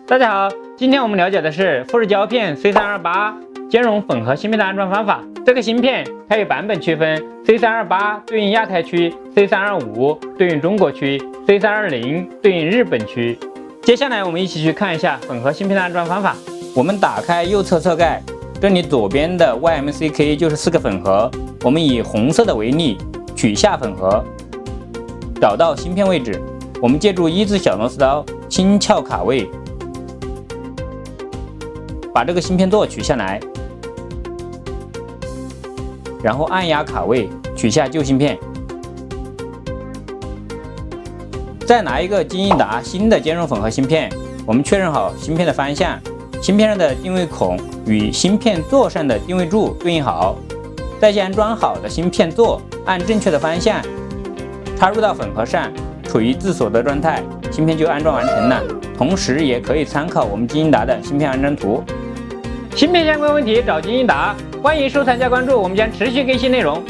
大家好，今天我们了解的是富士胶片 C328 兼容混合芯片的安装方法。这个芯片它有版本区分 ，C328 对应亚太区 ，C325 对应中国区 ，C320 对应日本区。接下来我们一起去看一下混合芯片的安装方法。我们打开右侧侧盖，这里左边的 YMCK 就是4个粉盒，我们以红色的为例，取下粉盒，找到芯片位置，我们借助1字小螺丝刀轻撬卡位。把这个芯片座取下来，然后按压卡位，取下旧芯片。再拿一个金英达新的兼容混合芯片，我们确认好芯片的方向，芯片上的定位孔与芯片座上的定位柱对应好，再将装好的芯片座按正确的方向插入到粉盒上，处于自锁的状态，芯片就安装完成了。同时也可以参考我们金英达的芯片安装图。芯片相关问题找金英达，欢迎收藏加关注，我们将持续更新内容。